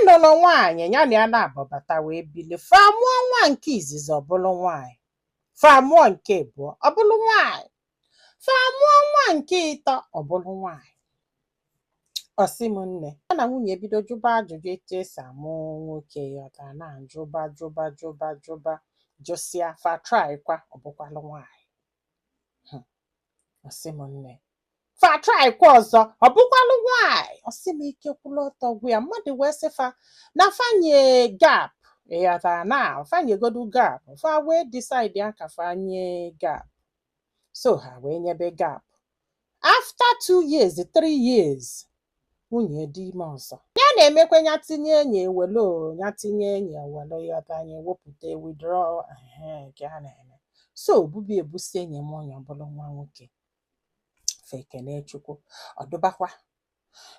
nụrụ nwaanyị ya na ya na-abọbata wee bili fa mụọ nwa nke izizi ọbụlụ nwaanyị, fa mụọ nke abụọ ọbụlụ nwaanyị, fa mụọ nwa nke ịtọ ọbụlụ nwaanyị. Ọsị m nne ya na nwunye bido jụba ajụjụ etu esi amụ nwoke ya ọta na jụba jụsịa fa traịkwa ọbụkwalụ nwaanyị. Ọsị m nne fa traịkwa ọzọ ọbụkwalụ nwaanyị. Ọsị m ike kwụlụ ọtọ gwụ ya mmadụ wee sị fa na fanye gap ịghọta na fanyegodu gap fa wee decide ya ka fanye gap. So ha wee nyebe gap. After 2 years 3 years nwunye dị ime ọzọ. Ya na-emekwe ya tinye enyi ewelo ya tinye enyi ewelo ịghọta anyị wepụta withdraw nke a na-eme. So obubi ebusi enyi m onye ọbụla nwa nwoke. Fekene Chukwu ọdụbakwa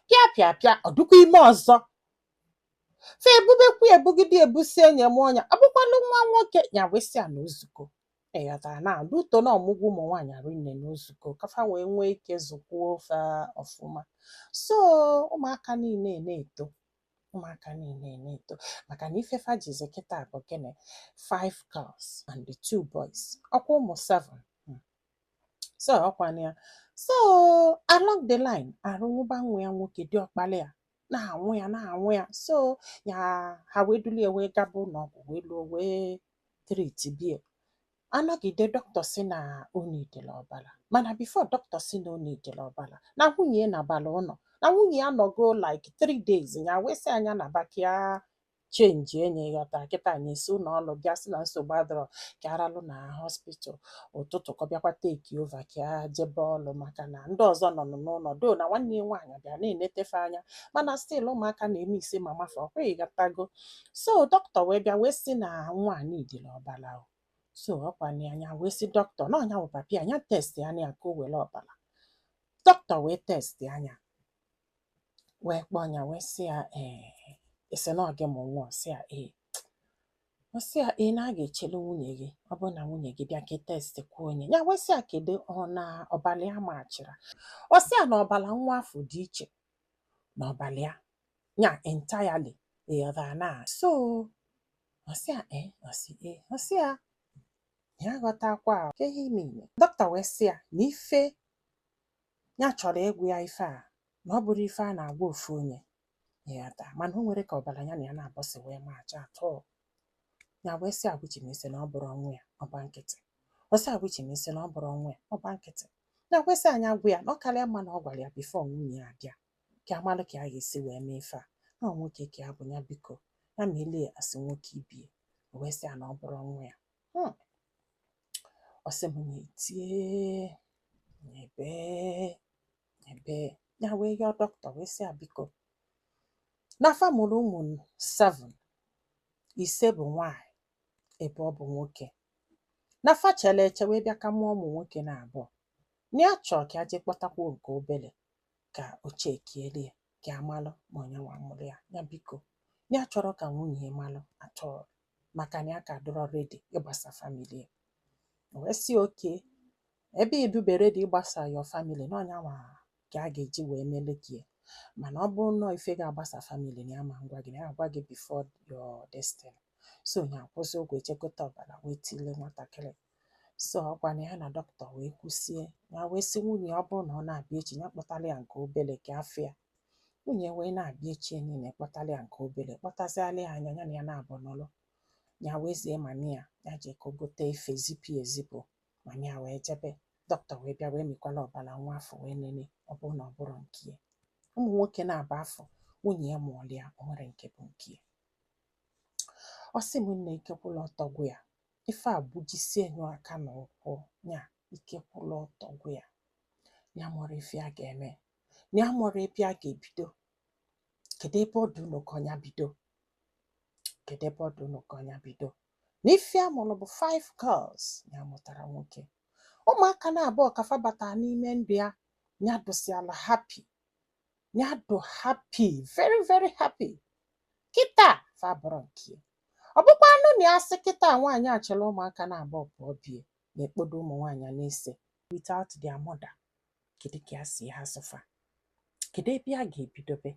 pịa ọdụkwa ime ọzọ. Fe ebubekwu ebugide ebusi enyi m onye ọbụkwalụ nwa nwoke ya wesị a n'ozuko. Ịghọtara na duto na ọmụgwọ ụmụ nwaanyị arụnne n'ozuko kafa wee nwee ike zụkwuo ofe ọfụma. So ụmụaka niile na-eto maka na ifefa jizi kịta bụ gịnị 5 girls and 2 boys ọkwa ụmụ 7. So ọkwana ya. So along the line arụnwụba nwa ya nwoke dị ọkpali ya na-anwụ ya. So ya ha wee dulie wee gaba ụlọọgwụ wee luo wee treat bie. Anọgide dọkịta si na o nidela ọbara mana before dọkịta si na o nidela ọbara na nwunye na-abala ụlọ na nwunye ya nọgo like 3 days ya wee sị anya na bakia chenji enye ghọta kịta anyị si ụlọ ọrụ bịa sị na nsogbu adọrọ ka aralụ na hospital ụtụtụ ka ọ bịakwa take over ka jebe ọrụ maka na ndị ọzọ nọ n'ụlọ do na nwanne ya nwaanyị bịa na-enetefe anya mana still ụmụaka na-eme ise mama fa ọkweghị ghọtago. So dọkịta wee bịa wee sị na nwa a nidela ọbara. So ọkwanye anya wee sị dọkịta na ọnya bụ papi anya test anya ka o were ọbara. Dọkịta wee test anya wee kpọọ anya wee sị ya esi na ọ gị mụ nwa. Ọsị ya ọsị ya na a ga-echelu nwunye gị ọ bụ na nwunye gị bịa ka test kwuo onye ya wee sị ya kedu ọ na ọbara ya machira. Ọsị ya na ọbara nwa afọ dị iche na ọbara ya nya entirely ịghọta na. So ọsị ya ọsị ya ya ghọtakwa ke ihe ime. Dọkịta wee sị ya na ife ya chọrọ ịgwụ ya ife a na ọ bụrụ ife a na-agwa ofu onye ịghọta mana o nwere ka ọbara ya na ya na-abọsị wee macha atọ. Ya wee sị agwụchimesi na ọ bụrụ ọnwụ ya ọba nkịtị. Ọsị agwụchimesi na ọ bụrụ ọnwụ ya ọba nkịtị. Ya wee sị anya gwụ ya na ọ karịa mma na ọ gwara ya bifo nwunye ya abịa ka amalụ ka a ga-esi wee mee ife a na nwoke ka ya bụ ya biko ya ma elie asị nwoke ibie. O wee sị ya na ọ bụrụ ọnwụ ya. Ọsị m na-etie ebe ya wee yọọ dọkịta wee sị ya biko n'afa mụrụ ụmụ 7 5 bụ nwaanyị ebe ọ bụ nwoke n'afa chere eche wee bịa ka mụọ ụmụ nwoke na abụọ na ya chọọ ka a jee kpọtakwuo nke obere ka o chekiere ya ka amalụ ma onye nwa mụrụ ya. Ya biko ya chọrọ ka nwunye malụ atọ maka na ya ka dọrọ redi ịgbasa famili ya. O wee sị oke ebe idubere dị ịgbasa your family na ọnya nwa ka a ga-eji wee mele gị mana ọ bụ nnọọ ife ga-agbasa family na ya ma ngwa gị na ya agwa gị before your destiny. So ya akwụsị ụgwọ echekọta ọbara wee tile nwatakịrị. So ọkwana ya na dọkịta wee kwụsie ya wee sị nwunye ọ bụrụ na ọ na-abịa echi ya kpọtara ya nke obere ka afọ ya. Nwunye wee na-abịa echi niile kpọtara ya nke obere kpọtasịala ya anya ya na ya na-abụ n'ụlọ ya wee zie mami ya jee ka o gote efe zipụ ezipụ mami ya wee jebe. Dọkịta wee bịa wee mekwala ọbara nwa afọ wee nene ọ bụrụ na ọ bụrụ nke ya. Ụmụ nwoke na-aba afọ nwunye ya mụọlụ ya o nwere nke bụ nke ya. Ọsị m nne ike kwụlụ ọtọ gwụ ya ife a bujisie enyo aka na ụkwụ ya ike kwụlụ ọtọ gwụ ya ya mụrụ ife a ga-eme ya mụrụ ebe a ga-ebido kedu ebe ọ dị ụlọ ka ọnya bido kedu ebe ọ dị ụlọ ka ọnya bido na ife a mụrụ bụ 5 girls ya mụtara nwoke. Ụmụaka na-abụọ kafa bata n'ime ndụ ya ya dụsiala happy ya dụ happy very very happy. Kịta fa bụrụ nke ọ bụkwa anụ na ya sị kịta nwaanyị achọrọ ụmụaka na-abụọ pụọ bie na-ekpodo ụmụ nwaanyị na-ese without their mother. Kedu ka ya si ha sụfa kedu ebe a ga-ebidobe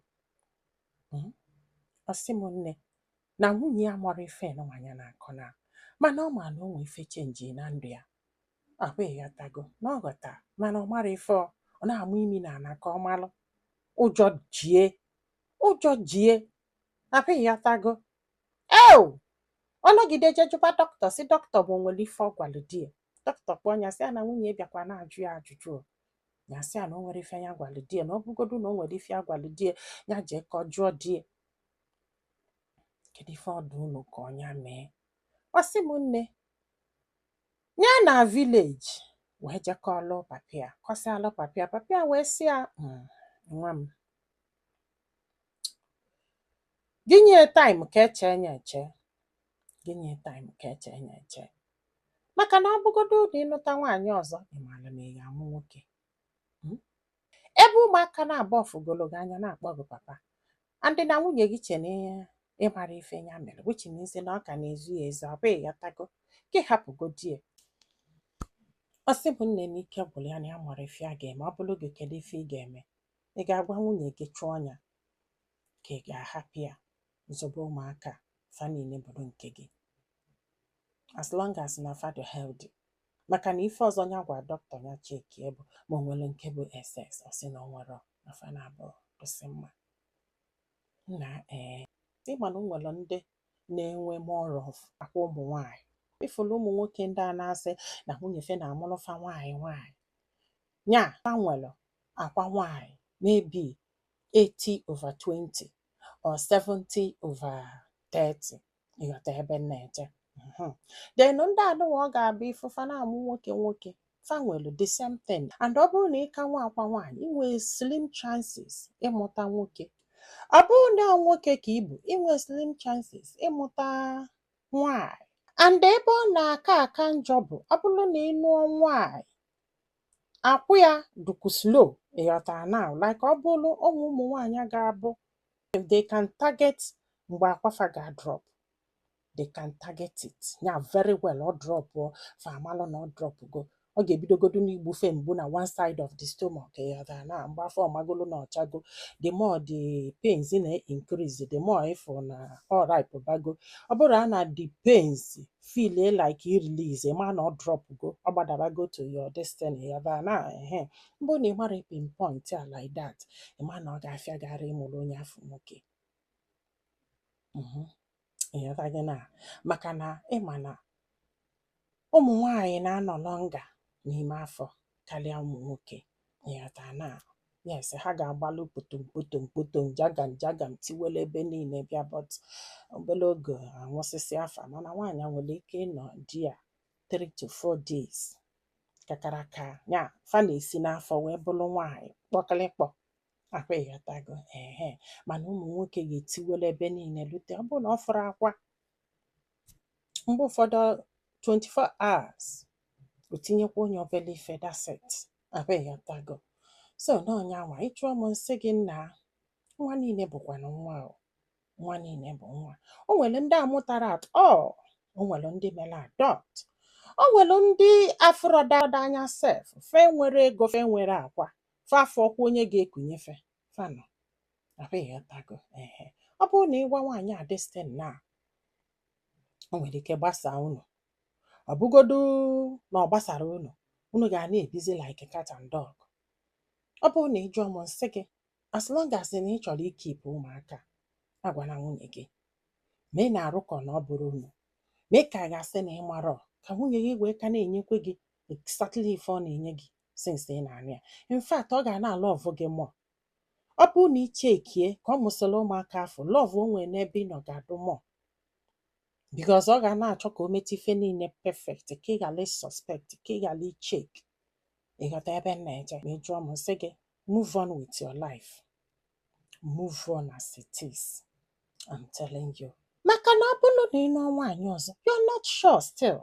ọ sị m nne na nwunye ya mụrụ ife n'ụwanya na-akọ na mana ọ ma na o nwee ife chenji na ndụ ya. Akwa ịghọtago na ọ ghọta mana ọ mara ife ọ na-amụ imi na ana ka ọ malụ. Ụjọ jie akwa ịghọtago. Ọ nọgide jejụba dọkịta si dọkịta bụ nwere ife ọ gwalụ di ya. Dọkịta kpọọ ya sị ya na nwunye bịakwa na-ajụ ya ajụjụ ya sị ya na o nwere ife ya gwalụ di ya na ọ bụgodu na o nwere ife ya gwalụ di ya ya jee ka ọ jụọ di ya kedu ife ọ dị unu ka ọnya mee. Ọ sị m nne ya na vileji wee jekọọlụ papịa kọsịalụ papịa wee sị ya nwa m ginye taịm ka eche nya eche ginye taịm ka eche nya eche maka na ọ bụgodu na ịnụta nwaanyị ọzọ ị maara ma ị ga-amụ nwoke. Ebe ụmụaka na-abụ ọfụgologo anya na-akpọ gị papa andị na nwunye gị che na ịmara ife ya mere which means na ọ ka na-ezu ya ezu ọ bụ ịghọtago ka ịhapụgodi ya. Ọ sị bụ nne m ike gwụrụ ya na ya mara ife ya ga-eme ọ bụrụ gị kedu ife ị ga-eme. Ị ga-agwa nwunye gị chụọ ya ka ị ga-ahapụ ya zụba ụmụaka fa niile bụrụ nke gị as long as na fa dị healthy. Maka na ife ọzọ ya gwa dọkịta ya cheki bụ ma o nwere nke bụ SS ọ sị na ọ nwere na fa na-abụ kwụsị mma. Na ịma na o nwere ndị na-enwe more of akwa ụmụ nwaanyị ifụlụ ụmụ nwoke ndị a na-asị na nwunye fe na-amụrụ fa nwaanyị nya fa nwere akwa nwaanyị maybe 80/20 or 70/30 ịghọta ebe na-eje. Then ndị anụnwa ọ ga-abụ ifụfa na-amụ nwoke fa nwere the same thing and ọ bụrụ na ị ka nwa akwa nwaanyị ị nwere slim chances ịmụta nwoke. Ọ bụrụ na nwoke ka ị bụ ị nwere slim chances ịmụta nwaanyị. And ebe ọ na-aka njọ bụ ọ bụrụ na ị nụọ nwaanyị akwụ ya dụkwu slow ịghọtara now like ọ bụrụ ụmụ nwaanyị ga-abụ if they can target mgbe akwafa ga-drop they can target it ya very well ọ drop fa amalụ na ọ drop go ọ ga-ebidogodu n'igbufe mgbu na one side of the stomach ịghọtara na mgbe afọ ọmagolo na ọchago the more the pains na-increase the more ịfụ na ọ ripe bago. Ọ bụrụ na the pains feel like i release ma na ọ drop go ọ gbadabago to your destiny ịghọtara na mbụ na ị mara pinpoint ya like that ịma na ọ ga-afịagara ịmụrụ onye afọ nwoke. Ịghọtago na maka na ịma na ụmụ nwaanyị na-anọ lọnga n'ime afọ karịa ụmụ nwoke ịghọtara na yes ha ga-agbalụ potom jagam tiwele ebe niile bịa but obere oge anwụsịsị afa mana nwaanyị nwere ike ịnọ di ya 3 to 4 days kakaraka ya fa na-esi n'afọ wee bụrụ nwaanyị kpọkịlịkpọ akwa ịghọtago mana ụmụ nwoke ga-etiwele ebe niile lute ọ bụrụ na ọ fọrọ akwa mgbe ụfọdụ 24 hours o tinyekwa onye obele ife daset akwa ịghọtago. So n'ọnya nwa ịchụọ m nsị gị nna nwa niile bụkwanụ nwa nwa niile bụ nwa. O nwere ndị amụtara at all o nwere ndị mere adopt o nwere ndị afụrọdada anya sef fe nwere ego fe nwere akwa fe afọ ọkwa onye ga-ekunyefe fanọ akwa ịghọtago. Ọ bụrụ na ịgwa nwaanyị a destin na o nwere ike gbasaa unu ọ bụgodu na ọ gbasara unu ga na-ebizi like cat and dog. Ọ bụrụ na ị jụọ m nsị gị as long as na ị chọrọ ikipụ ụmụaka agwala nwunye gị ma ị na-arụkọ na ọ bụrụ unu mee ka a ga-asị na ị marọ ka nwunye gị wee ka na-enyekwe gị exactly ife ọ na-enye gị since ị na-anụ ya. In fact ọ ga na-alọvụ gị mmụọ. Ọ bụrụ na ị chekie ka ọ mụsịrị ụmụaka afọ lọvụ o nwere n'ebe ị nọ ga-adụ mmụọ because ọ ga na-achọ ka o meta ife niile perfect ka ị ghara suspect ka ị ghara ichek ịghọta ebe m na-eje. Ma ị jụọ m sị gị move on with your life move on as it is I'm telling you. Maka na ọ bụrụ na ị nụọ nwaanyị ọzọ you're not sure still.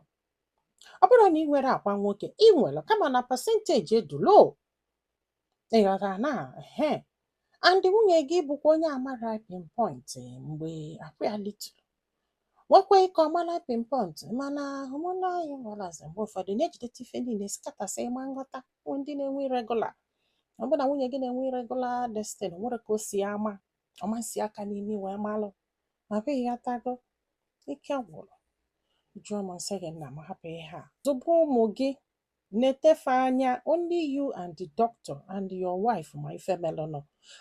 Ọ bụrụ na ị nwere akwa nwoke ị nwere kama na percentage edulo ịghọta na and nwunye gị bụkwa onye amara pinpoint mgbe akwa ya little nwekwa ike ọmara pinpoint mana hormonal imbalance mgbe ụfọdụ na-ejideta ife niile skatasị ịma nghọta ndị na-enwe irregular. Ọ bụrụ na nwunye gị na-enwe irregular destiny nwere ka o si ama ọmasị aka n'imi wee malụ ma be ya tago ike gwụrụ. Jụọ m nsị gị nna m hapụ ihe a. Zụba ụmụ gị na-etefe anya only you and the doctor and your wife ma ife melụnụ.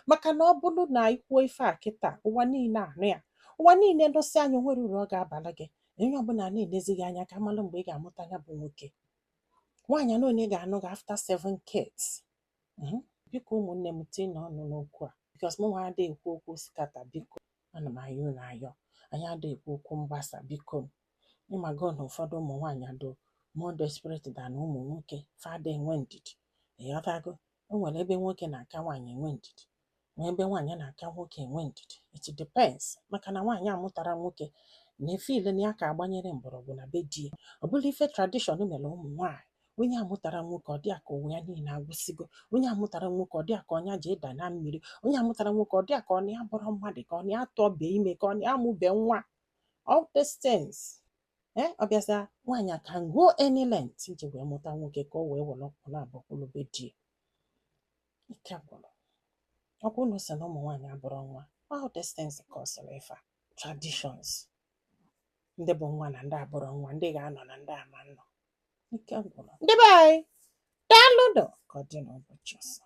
Maka na ọ bụrụ na ikwuo ife a kịta ụwa niile anụ ya, ụwa niile dosi anya nwere uru ọ ga-abala gị. Onye ọbụla na-elezighị anya ka amalụ mgbe ị ga-amụta ya bụ nwoke. Nwaanyị na onye ga-anụ gị after 7 kids. Biko ụmụnne m tinye ọnụ n'okwu a because mụ nwa adịghị ekwu okwu skata. Biko ana m ayọ unu ayọ, anyị adịghị ekwu okwu mgbasa. Biko ịmago na ụfọdụ ụmụ nwaanyị adụ more desperate than ụmụ nwoke, fada enwe ndidi. Ịghọtago? O nwere ebe nwoke na-aka nwaanyị enwe ndidi, nwee ebe nwaanyị na-aka nwoke enwe ndidi. It depends, maka na nwaanyị amụtara nwoke na-efe ile na ya ka agbanyere mgbọrọgwụ na be di ya. Ọ bụla ife tradishọn mere ụmụ nwaanyị. Onye amụtara nwoke ọ dị ka ụwa ya niile agwụsịgo. Onye amụtara nwoke ọ dị ka ọnya ji ịda na mmiri. Onye amụtara nwoke ọ dị ka ọ na ya bụrụ mmadụ, ka ọ na ya tọbe ime, ka ọ na ya amụbe nwa. All these things. Ọ bịaza nwaanyị can go any length iji wee mụta nwoke ka o wee were ọkpụ na-abụkwụlụ be di ya. Ike gwụrụ. Ọ bụrụ na o si na ụmụ nwaanyị abụrụ nwa, all these things kọsịrị ife a. Traditions. Ndị bụ nwa na ndị abụrụ nwa, ndị ga-anọ na ndị ama nọ. Ike gwụrụ. Ndị be anyị, daalụ ka ọ dị n'ụbọchị ọzọ.